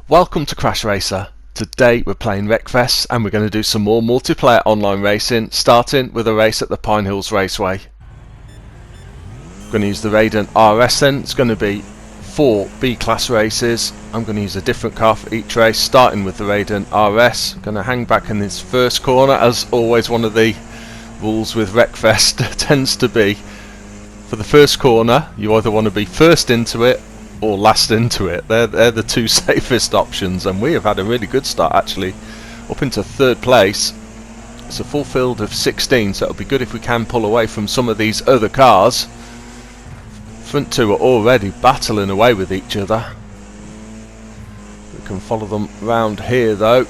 Welcome to CrashRacer. Today we're playing Wreckfest and we're going to do some more multiplayer online racing, starting with a race at the Pine Hills Raceway. I'm going to use the Raiden RS then. It's going to be 4 B-class races. I'm going to use a different car for each race, starting with the Raiden RS. I'm going to hang back in this first corner, as always. One of the rules with Wreckfest tends to be, for the first corner, you either want to be first into it or last into it. They're the two safest options, and we have had a really good start actually, up into 3rd place. It's a full field of 16, so it'll be good if we can pull away from some of these other cars. Front 2 are already battling away with each other. We can follow them round here though,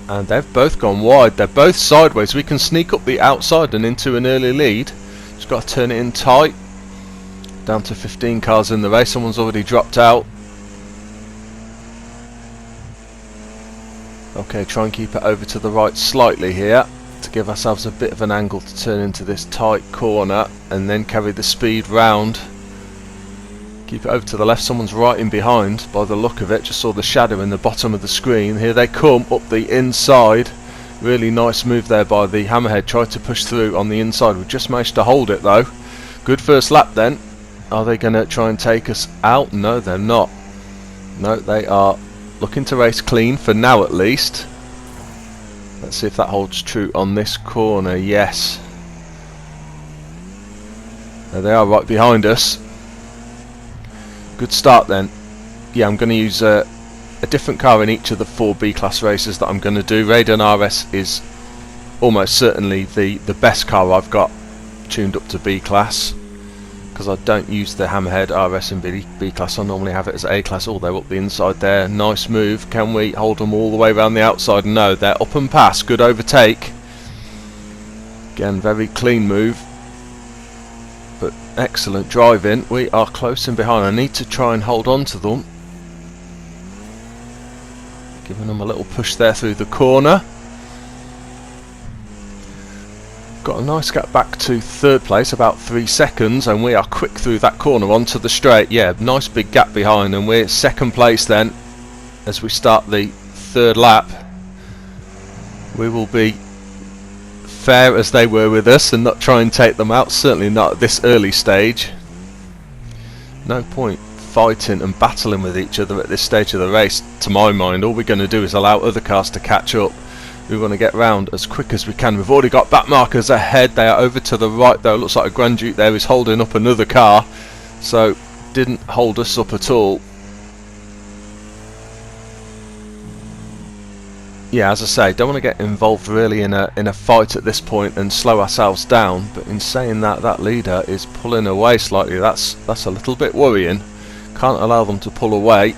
and they've both gone wide. They're both sideways. We can sneak up the outside and into an early lead. Just got to turn it in tight. Down to 15 cars in the race. Someone's already dropped out. Okay, try and keep it over to the right slightly here to give ourselves a bit of an angle to turn into this tight corner, and then carry the speed round. Keep it over to the left. Someone's right in behind by the look of it. Just saw the shadow in the bottom of the screen. Here they come up the inside. Really nice move there by the Hammerhead. Tried to push through on the inside. We just managed to hold it though. Good first lap then. Are they going to try and take us out? No, they're not. No, they are looking to race clean for now at least. Let's see if that holds true on this corner. Yes. There they are, right behind us. Good start then. Yeah, I'm going to use a different car in each of the 4 B-class races that I'm going to do. Raiden RS is almost certainly the best car I've got tuned up to B-class, because I don't use the Hammerhead RS in B-class. I normally have it as A-class. Oh, they're up the inside there. Nice move. Can we hold them all the way around the outside? No, they're up and past. Good overtake. Again, very clean move, but excellent driving. We are close in behind. I need to try and hold on to them. Giving them a little push there through the corner. Got a nice gap back to 3rd place, about 3 seconds, and we are quick through that corner onto the straight. Yeah, nice big gap behind, and we're 2nd place then as we start the 3rd lap. We will be fair as they were with us and not try and take them out, certainly not at this early stage. No point fighting and battling with each other at this stage of the race, to my mind. All we're going to do is allow other cars to catch up. We want to get round as quick as we can. We've already got back markers ahead. They are over to the right though. Looks like a Grand Duke there is holding up another car, so didn't hold us up at all. Yeah, as I say, don't want to get involved really in a fight at this point and slow ourselves down, but in saying that, that leader is pulling away slightly. That's a little bit worrying. Can't allow them to pull away.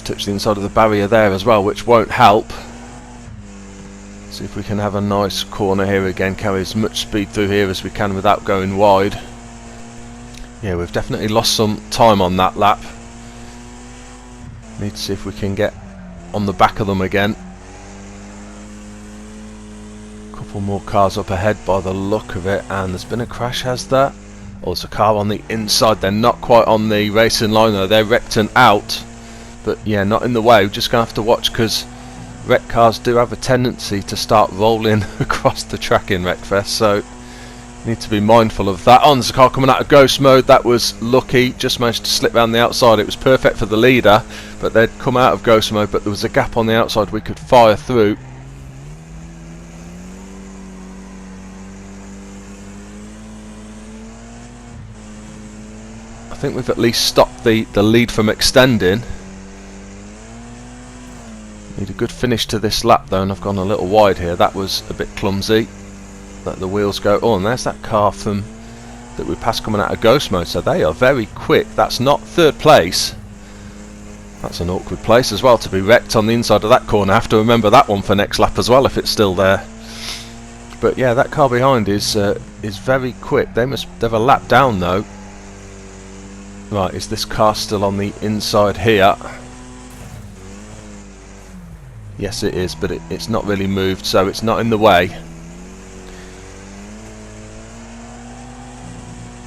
Touch the inside of the barrier there as well, which won't help. See if we can have a nice corner here again, carry as much speed through here as we can without going wide. Yeah, we've definitely lost some time on that lap. Need to see if we can get on the back of them again. Couple more cars up ahead by the look of it, and there's been a crash, has there? Oh, there's a car on the inside. They're not quite on the racing line though. They're wrecked and out. But yeah, not in the way. We're just going to have to watch, because wreck cars do have a tendency to start rolling across the track in Wreckfest, so need to be mindful of that. Oh, there's a car coming out of ghost mode. That was lucky. Just managed to slip round the outside. It was perfect for the leader, but they'd come out of ghost mode, but there was a gap on the outside we could fire through. I think we've at least stopped the lead from extending. Need a good finish to this lap though, and I've gone a little wide here. That was a bit clumsy. Let the wheels go. Oh, and there's that car from that we passed coming out of ghost mode, so they are very quick. That's not 3rd place. That's an awkward place as well to be wrecked on the inside of that corner. I have to remember that one for next lap as well if it's still there. But yeah, that car behind is very quick. They've a lap down though. Right, is this car still on the inside here? Yes it is, but it's not really moved, so it's not in the way.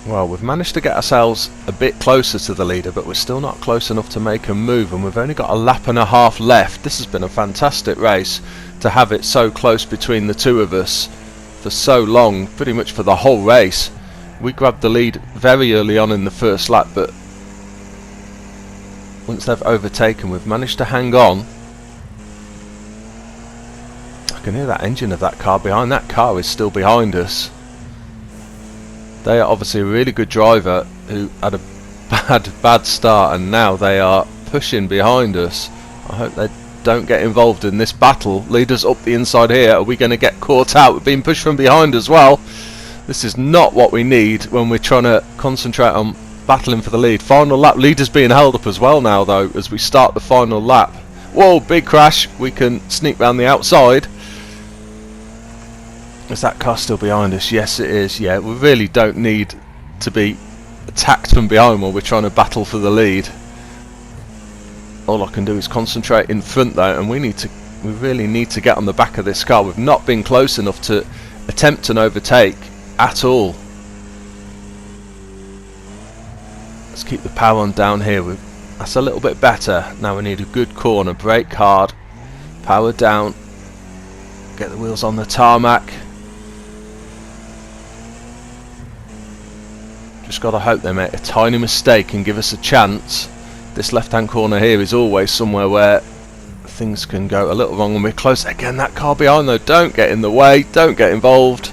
Well, we've managed to get ourselves a bit closer to the leader, but we're still not close enough to make a move, and we've only got a lap and a half left. This has been a fantastic race to have it so close between the two of us for so long, pretty much for the whole race. We grabbed the lead very early on in the first lap, but once they've overtaken, we've managed to hang on. I can hear that engine of that car behind. That car is still behind us. They are obviously a really good driver who had a bad start, and now they are pushing behind us. I hope they don't get involved in this battle. Leaders up the inside here. Are we going to get caught out? We're being pushed from behind as well. This is not what we need when we're trying to concentrate on battling for the lead. Final lap. Leaders being held up as well now, though, as we start the final lap. Whoa, big crash. We can sneak round the outside. Is that car still behind us? Yes, it is. Yeah, we really don't need to be attacked from behind while we're trying to battle for the lead. All I can do is concentrate in front, though, and we really need to get on the back of this car. We've not been close enough to attempt an overtake at all. Let's keep the power on down here. That's a little bit better. Now we need a good corner. Brake hard. Power down. Get the wheels on the tarmac. Just got to hope they make a tiny mistake and give us a chance. This left hand corner here is always somewhere where things can go a little wrong when we're close. Again, that car behind, though, don't get in the way, don't get involved.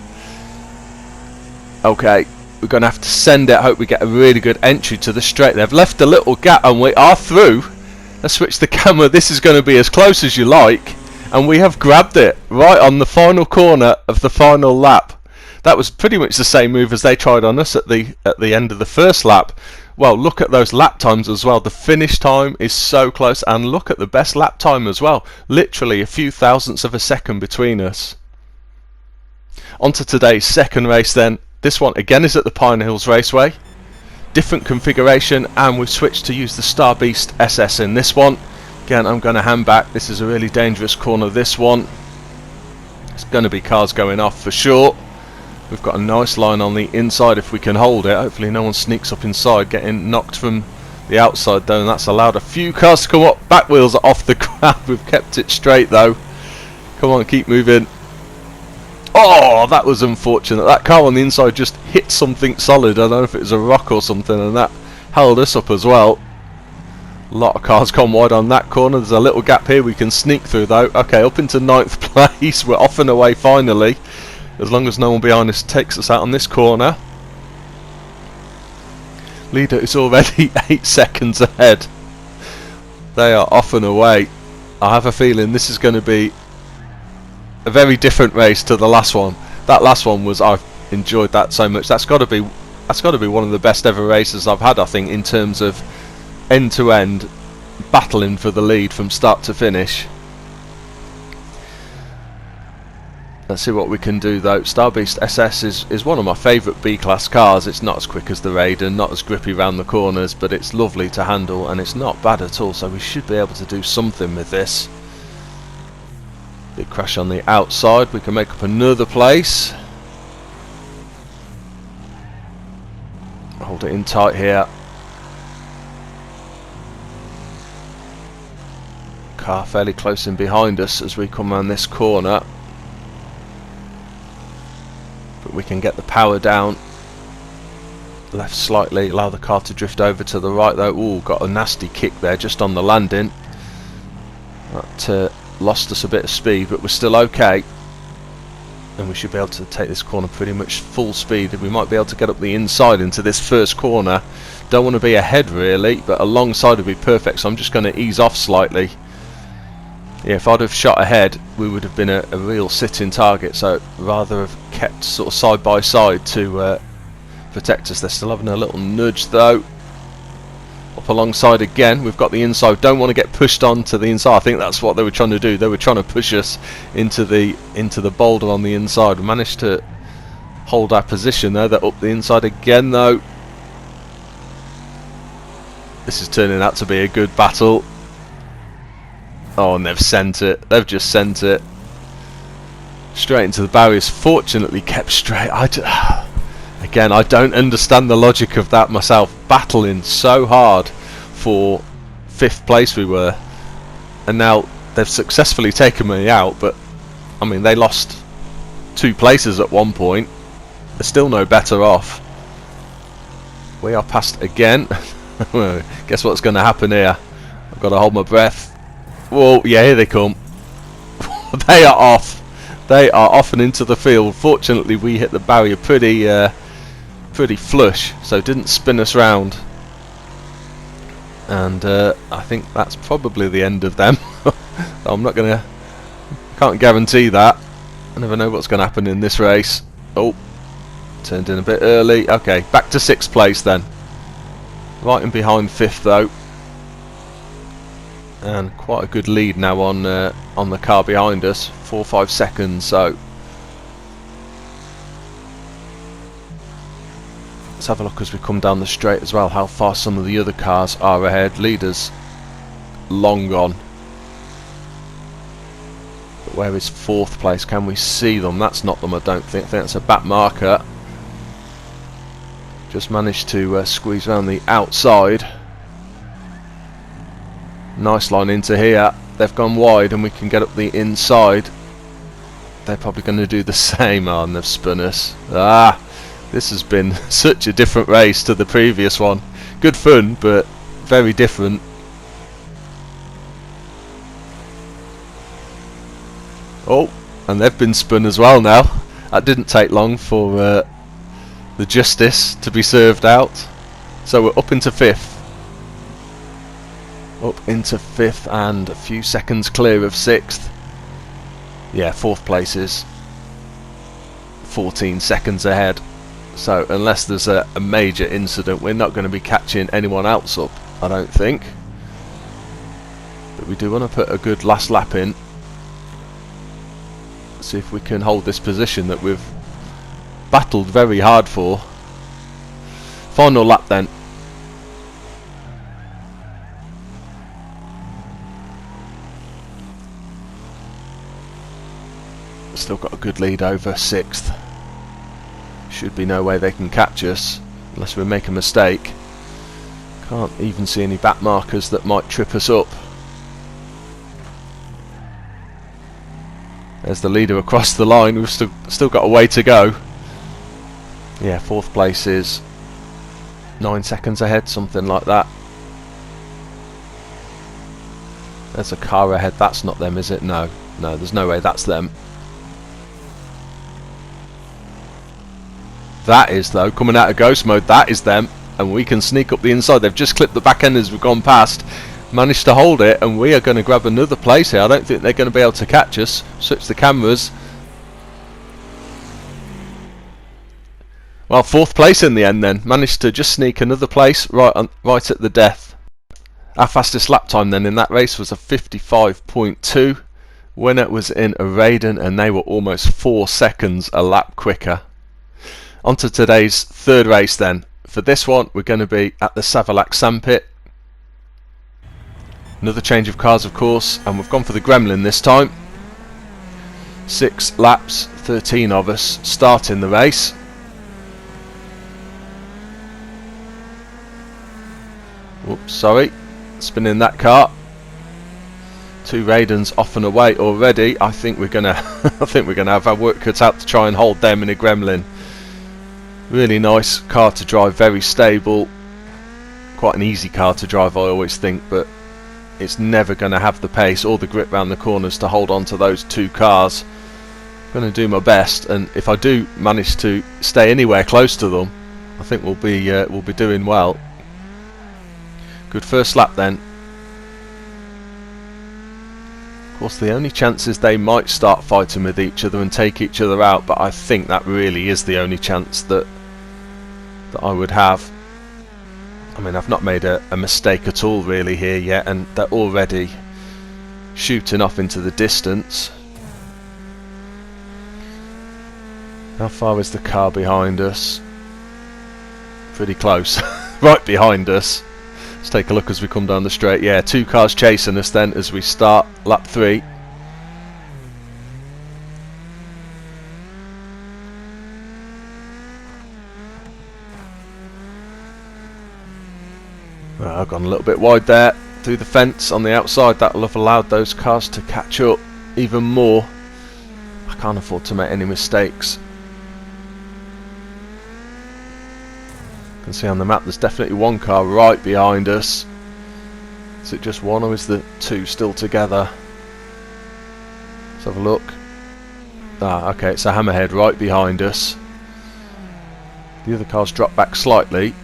Okay, we're going to have to send it. Hope we get a really good entry to the straight. They've left a little gap and we are through. Let's switch the camera. This is going to be as close as you like, and we have grabbed it right on the final corner of the final lap. That was pretty much the same move as they tried on us at the end of the first lap. Well, look at those lap times as well. The finish time is so close, and look at the best lap time as well. Literally a few thousandths of a second between us. On to today's second race then. This one again is at the Pine Hills Raceway. Different configuration, and we've switched to use the Starbeast SS in this one. Again, I'm going to hand back. This is a really dangerous corner, this one. It's going to be cars going off for sure. We've got a nice line on the inside if we can hold it. Hopefully no one sneaks up inside, getting knocked from the outside though, and that's allowed a few cars to come up. Back wheels are off the ground. We've kept it straight though. Come on, keep moving. Oh, that was unfortunate. That car on the inside just hit something solid. I don't know if it was a rock or something, and that held us up as well. A lot of cars gone wide on that corner. There's a little gap here we can sneak through though. Okay, up into 9th place. We're off and away finally. As long as no one behind us takes us out on this corner. Leader is already 8 seconds ahead. They are off and away. I have a feeling this is going to be a very different race to the last one. That last one was, I've enjoyed that so much. That's got to be one of the best ever races I've had, I think, in terms of end to end battling for the lead from start to finish. Let's see what we can do though. Starbeast SS is one of my favourite B-class cars. It's not as quick as the Raiden, not as grippy round the corners, but it's lovely to handle and it's not bad at all, so we should be able to do something with this. Big crash on the outside. We can make up another place. Hold it in tight here. Car fairly close in behind us as we come around this corner. But we can get the power down. Left slightly, allow the car to drift over to the right though. Ooh, got a nasty kick there just on the landing. That lost us a bit of speed, but we're still okay. And we should be able to take this corner pretty much full speed. We might be able to get up the inside into this first corner. Don't want to be ahead really, but alongside would be perfect, so I'm just going to ease off slightly. Yeah, if I'd have shot ahead, we would have been a real sitting target, so rather have kept sort of side by side to protect us. They're still having a little nudge though. Up alongside again, we've got the inside. Don't want to get pushed on to the inside. I think that's what they were trying to do. They were trying to push us into the boulder on the inside. We managed to hold our position there. They're up the inside again though. This is turning out to be a good battle. Oh, and they've sent it. They've just sent it straight into the barriers. Fortunately kept straight. Again, Again, I don't understand the logic of that myself. Battling so hard for 5th place we were, and now they've successfully taken me out, but I mean, they lost 2 places at one point. They're still no better off. We are passed again. Guess what's going to happen here? I've got to hold my breath. Whoa, yeah, here they come. They are off. They are off and into the field. Fortunately, we hit the barrier pretty flush, so it didn't spin us round. And I think that's probably the end of them. I'm not gonna, can't guarantee that. I never know what's going to happen in this race. Oh, turned in a bit early. Okay, back to 6th place then. Right in behind 5th though, and quite a good lead now on the car behind us, 4 or 5 seconds. So let's have a look as we come down the straight as well, how far some of the other cars are ahead. Leaders long gone. But where is 4th place? Can we see them? That's not them, I don't think. I think that's a back marker. Just managed to squeeze around the outside. Nice line into here. They've gone wide and we can get up the inside. They're probably going to do the same. Oh, and they've spun us. Ah, this has been such a different race to the previous one. Good fun, but very different. Oh, and they've been spun as well now. That didn't take long for the justice to be served out. So we're up into 5th. Up into 5th and a few seconds clear of 6th. Yeah, 4th place is 14 seconds ahead. So unless there's a major incident, we're not going to be catching anyone else up, I don't think. But we do want to put a good last lap in. See if we can hold this position that we've battled very hard for. Final lap then. Still got a good lead over 6th. Should be no way they can catch us unless we make a mistake. Can't even see any back markers that might trip us up. There's the leader across the line. We've still got a way to go. Yeah, 4th place is 9 seconds ahead, something like that. There's a car ahead. That's not them, is it? No, there's no way that's them. That is, though, coming out of ghost mode. That is them, and we can sneak up the inside. They've just clipped the back end as we've gone past, managed to hold it, and we are going to grab another place here. I don't think they're going to be able to catch us. Switch the cameras. Well, 4th place in the end then. Managed to just sneak another place right at the death. Our fastest lap time then in that race was a 55.2. Winner was in a Raiden, and they were almost 4 seconds a lap quicker. On to today's 3rd race then. For this one, we're going to be at the Savolax Sandpit. Another change of cars, of course, and we've gone for the Gremlin this time. 6 laps, 13 of us starting the race. Oops, sorry, spinning that car. 2 Raidens off and away already. I think we're gonna, have our work cut out to try and hold them in a Gremlin. Really nice car to drive, very stable. Quite an easy car to drive, I always think, but it's never going to have the pace or the grip round the corners to hold on to those 2 cars. I'm going to do my best, and if I do manage to stay anywhere close to them, I think we'll be doing well. Good first lap then. Of course, the only chance is they might start fighting with each other and take each other out, but I think that really is the only chance that I would have. I mean, I've not made a mistake at all really here yet, and they're already shooting off into the distance. How far is the car behind us? Pretty close. Right behind us. Let's take a look as we come down the straight. Yeah, 2 cars chasing us then as we start lap 3. I've gone a little bit wide there through the fence on the outside. That will have allowed those cars to catch up even more. I can't afford to make any mistakes. You can see on the map there's definitely one car right behind us. Is it just one, or is the two still together? Let's have a look. Ah, okay, it's a hammerhead right behind us. The other car's dropped back slightly.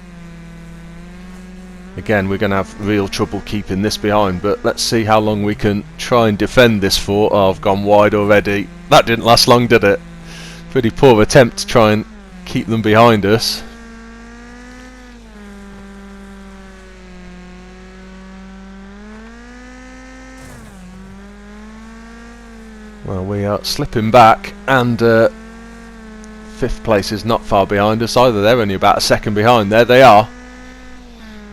Again, we're going to have real trouble keeping this behind, but let's see how long we can try and defend this for. Oh, I've gone wide already. That didn't last long, did it? Pretty poor attempt to try and keep them behind us. Well, we are slipping back, and 5th place is not far behind us either. They're only about a second behind. There they are.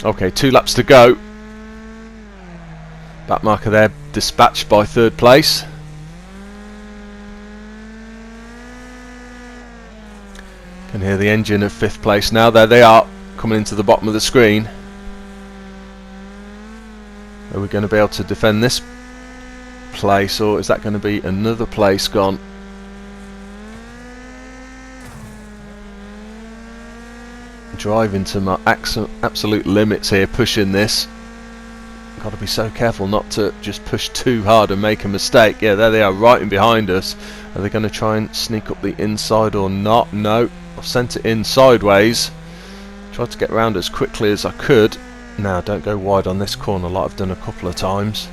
Okay, 2 laps to go. Back marker there dispatched by 3rd place. Can hear the engine of 5th place now. There they are, coming into the bottom of the screen. Are we going to be able to defend this place, or is that going to be another place gone? Driving to my absolute limits here, pushing this. Got to be so careful not to just push too hard and make a mistake. Yeah, there they are, right in behind us. Are they going to try and sneak up the inside or not? No, I've sent it in sideways. Tried to get around as quickly as I could. Now, don't go wide on this corner like I've done a couple of times.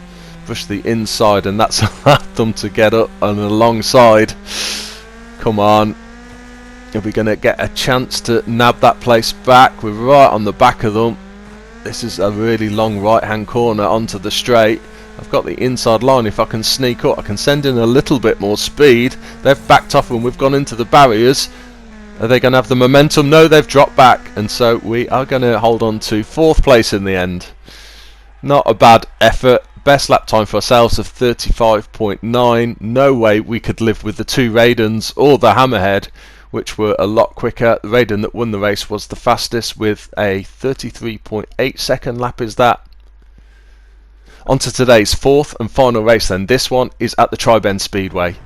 Push the inside, and that's allowed them to get up on the long side. Come on. Are we going to get a chance to nab that place back? We're right on the back of them. This is a really long right hand corner onto the straight. I've got the inside line. If I can sneak up, I can send in a little bit more speed. They've backed off and we've gone into the barriers. Are they going to have the momentum? No, they've dropped back, and so we are going to hold on to 4th place in the end. Not a bad effort. Best lap time for ourselves of 35.9. No way we could live with the 2 Raidens or the Hammerhead, which were a lot quicker. The Raiden that won the race was the fastest with a 33.8 second lap is that. On to today's 4th and final race then. This one is at the Tribend Speedway.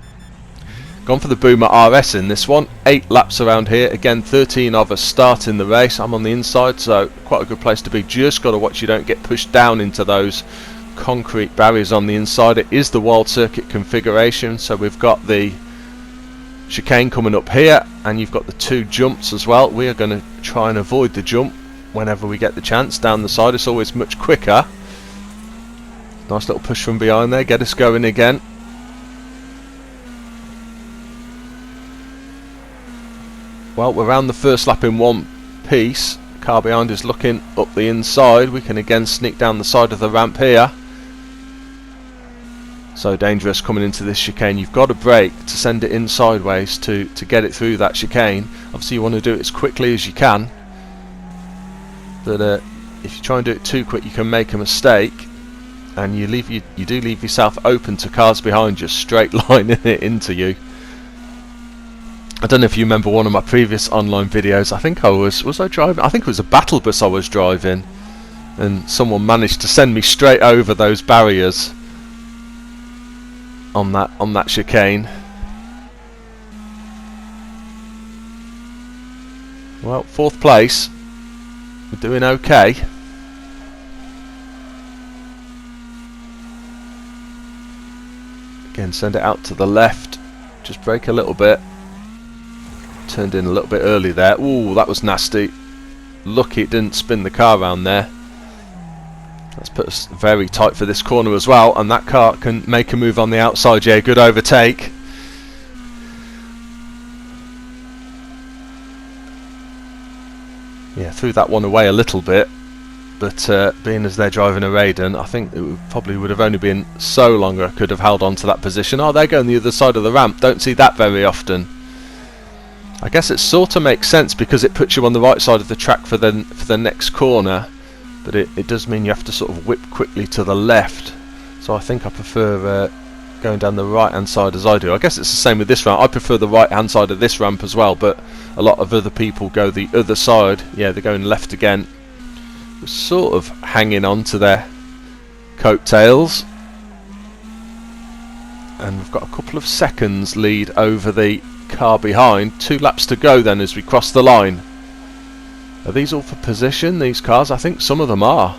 Gone for the Boomer RS in this one. 8 laps around here. Again, 13 of us starting the race. I'm on the inside, so quite a good place to be. Just got to watch you don't get pushed down into those concrete barriers on the inside. It is the wild circuit configuration, so we've got the chicane coming up here, and you've got the 2 jumps as well. We are going to try and avoid the jump whenever we get the chance. Down the side, it's always much quicker. Nice little push from behind there, get us going again. Well, we're around the first lap in one piece. Car behind is looking up the inside. We can again sneak down the side of the ramp here. So dangerous coming into this chicane. You've got to brake to send it in sideways to get it through that chicane. Obviously you want to do it as quickly as you can, but if you try and do it too quick you can make a mistake, and you do leave yourself open to cars behind you straight lining it into you. I don't know if you remember one of my previous online videos. I think was I driving? I think it was a battle bus I was driving, and someone managed to send me straight over those barriers on that chicane. Well, 4th place. We're doing okay. Again, send it out to the left. Just brake a little bit. Turned in a little bit early there. Ooh, that was nasty. Lucky it didn't spin the car around there. That's put us very tight for this corner as well, and that car can make a move on the outside. Yeah, good overtake. Yeah, threw that one away a little bit, but being as they're driving a Raiden, I think it probably would have only been so longer I could have held on to that position. Oh, they're going the other side of the ramp. Don't see that very often. I guess it sort of makes sense because it puts you on the right side of the track for the next corner. But it does mean you have to sort of whip quickly to the left. So I think I prefer going down the right hand side as I do. I guess it's the same with this ramp. I prefer the right hand side of this ramp as well, but a lot of other people go the other side. Yeah, they're going left again. We're sort of hanging on to their coattails, and we've got a couple of seconds lead over the car behind. 2 laps to go then as we cross the line. Are these all for position, these cars? I think some of them are.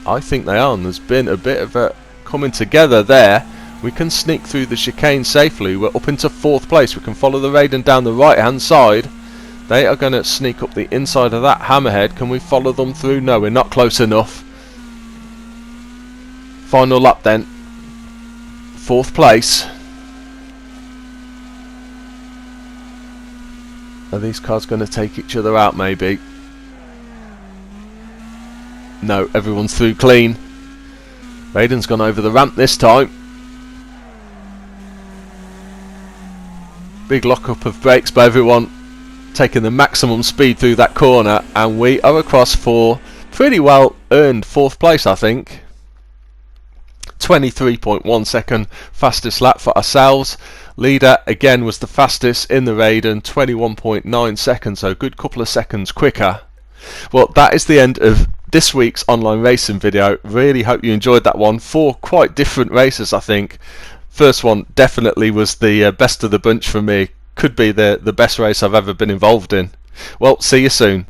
I think they are, and there's been a bit of a coming together there. We can sneak through the chicane safely. We're up into 4th place. We can follow the Raiden down the right hand side. They are going to sneak up the inside of that hammerhead. Can we follow them through? No, we're not close enough. Final lap then. 4th place. Are these cars going to take each other out maybe? No, everyone's through clean. Raiden's gone over the ramp this time. Big lockup of brakes by everyone, taking the maximum speed through that corner, and we are across for pretty well earned 4th place, I think. 23.1 second fastest lap for ourselves. Leader again was the fastest in the Raiden, 21.9 seconds, so a good couple of seconds quicker. Well, that is the end of this week's online racing video. Really hope you enjoyed that one. 4 quite different races, I think. First one definitely was the best of the bunch for me. Could be the best race I've ever been involved in. Well, see you soon.